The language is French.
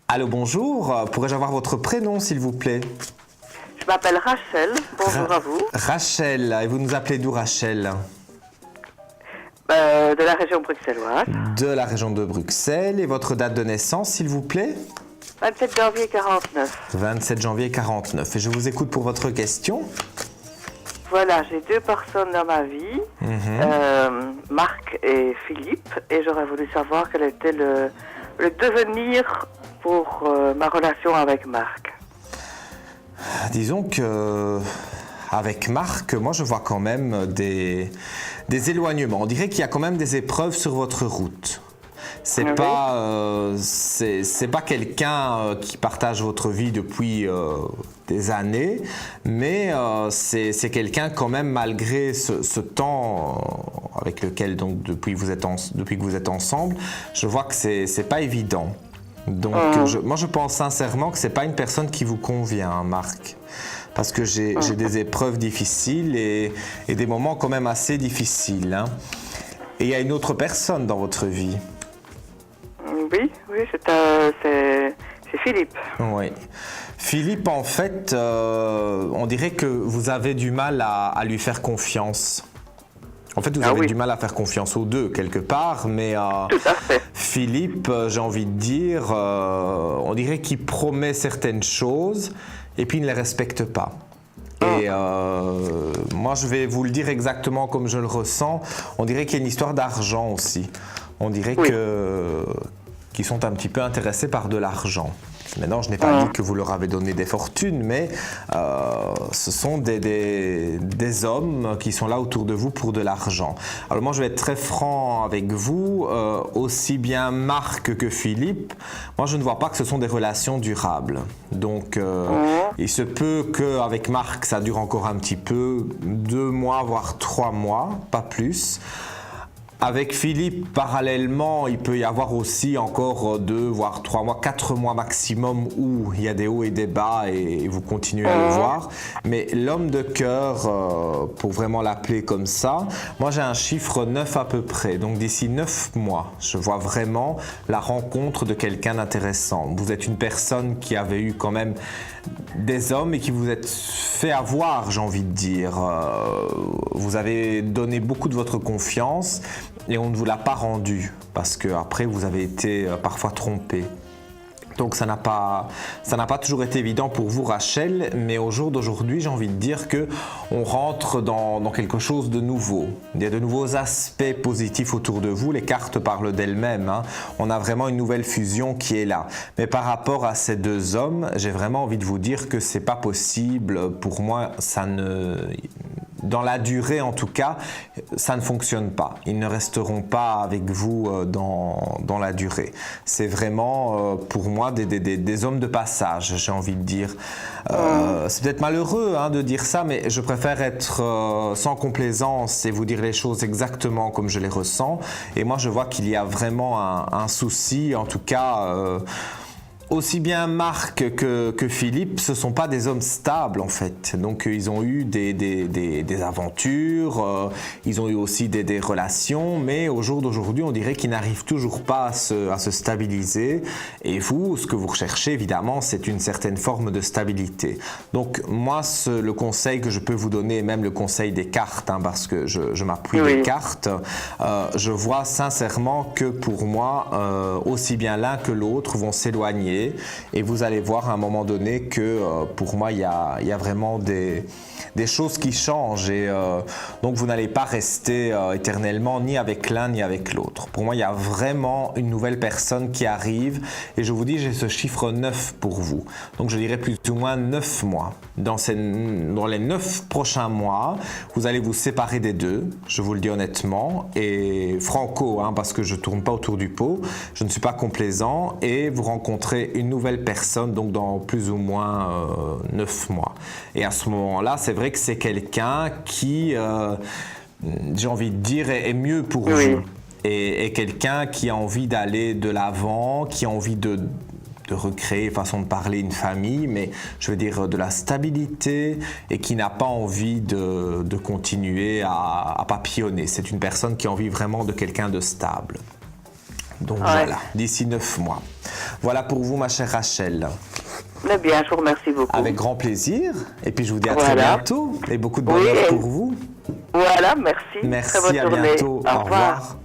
Allô, bonjour. Pourrais-je avoir votre prénom, s'il vous plaît? Je m'appelle Rachel. Bonjour à vous. Rachel. Et vous nous appelez d'où, Rachel? De la région bruxelloise. De la région de Bruxelles. Et votre date de naissance, s'il vous plaît? 27 janvier 49. 27 janvier 49. Et je vous écoute pour votre question. Voilà, j'ai deux personnes dans ma vie, Marc et Philippe, et j'aurais voulu savoir quel était le devenir pour ma relation avec Marc. Disons que avec Marc, moi je vois quand même des éloignements. On dirait qu'il y a quand même des épreuves sur votre route. C'est pas quelqu'un qui partage votre vie depuis des années, mais c'est quelqu'un quand même malgré ce temps avec lequel donc depuis que vous êtes ensemble, je vois que c'est pas évident. Donc moi je pense sincèrement que c'est pas une personne qui vous convient, hein, Marc. Parce que j'ai des épreuves difficiles et des moments quand même assez difficiles. Hein. Et il y a une autre personne dans votre vie. Oui, c'est Philippe. Oui. Philippe, en fait, on dirait que vous avez du mal à lui faire confiance. En fait, vous avez du mal à faire confiance aux deux, quelque part, mais tout à fait. Philippe, j'ai envie de dire, on dirait qu'il promet certaines choses et puis il ne les respecte pas. Et moi, je vais vous le dire exactement comme je le ressens. On dirait qu'il y a une histoire d'argent aussi. On dirait qu'ils sont un petit peu intéressés par de l'argent. Maintenant, je n'ai pas dit que vous leur avez donné des fortunes, mais ce sont des hommes qui sont là autour de vous pour de l'argent. Alors moi, je vais être très franc avec vous, aussi bien Marc que Philippe, moi je ne vois pas que ce sont des relations durables. Donc il se peut qu'avec Marc, ça dure encore un petit peu, 2 mois, voire 3 mois, pas plus. Avec Philippe, parallèlement, il peut y avoir aussi encore 2, voire 3 mois, 4 mois maximum où il y a des hauts et des bas et vous continuez à le voir. Mais l'homme de cœur, pour vraiment l'appeler comme ça, moi j'ai un chiffre 9 à peu près. Donc d'ici 9 mois, je vois vraiment la rencontre de quelqu'un d'intéressant. Vous êtes une personne qui avait eu quand même des hommes et qui vous êtes fait avoir, j'ai envie de dire. Vous avez donné beaucoup de votre confiance et on ne vous l'a pas rendu parce qu'après vous avez été parfois trompé. Donc ça n'a pas toujours été évident pour vous, Rachel, mais au jour d'aujourd'hui, j'ai envie de dire que on rentre dans quelque chose de nouveau. Il y a de nouveaux aspects positifs autour de vous, les cartes parlent d'elles-mêmes, hein. On a vraiment une nouvelle fusion qui est là. Mais par rapport à ces deux hommes, j'ai vraiment envie de vous dire que c'est pas possible. Pour moi, dans la durée en tout cas, ça ne fonctionne pas. Ils ne resteront pas avec vous dans la durée. C'est vraiment pour moi des hommes de passage, j'ai envie de dire. C'est peut-être malheureux de dire ça, mais je préfère être sans complaisance et vous dire les choses exactement comme je les ressens. Et moi, je vois qu'il y a vraiment un souci, en tout cas... Aussi bien Marc que Philippe, ce ne sont pas des hommes stables en fait. Donc ils ont eu des aventures, ils ont eu aussi des relations, mais au jour d'aujourd'hui, on dirait qu'ils n'arrivent toujours pas à se stabiliser. Et vous, ce que vous recherchez évidemment, c'est une certaine forme de stabilité. Donc moi, le conseil que je peux vous donner, même le conseil des cartes, parce que je m'appuie des cartes, je vois sincèrement que pour moi, aussi bien l'un que l'autre vont s'éloigner. Et vous allez voir à un moment donné que pour moi il y a vraiment des choses qui changent et donc vous n'allez pas rester éternellement ni avec l'un ni avec l'autre. Pour moi il y a vraiment une nouvelle personne qui arrive et je vous dis j'ai ce chiffre 9 pour vous. Donc je dirais plus ou moins 9 mois. Dans les 9 prochains mois, vous allez vous séparer des deux, je vous le dis honnêtement et franco parce que je ne tourne pas autour du pot, je ne suis pas complaisant et vous rencontrez une nouvelle personne donc dans plus ou moins 9 mois. Et à ce moment-là, c'est vrai que c'est quelqu'un qui, j'ai envie de dire, est mieux pour vous. Et quelqu'un qui a envie d'aller de l'avant, qui a envie de recréer, façon de parler, une famille, mais je veux dire de la stabilité et qui n'a pas envie de continuer à papillonner. C'est une personne qui a envie vraiment de quelqu'un de stable. Donc Ouais. voilà, d'ici 9 mois. Voilà pour vous, ma chère Rachel. Eh bien, je vous remercie beaucoup. Avec grand plaisir. Et puis je vous dis à très Voilà. bientôt. Et beaucoup de Oui, bonheur et- pour vous. Voilà, merci. Merci, Très bonne à journée. bientôt. Au revoir.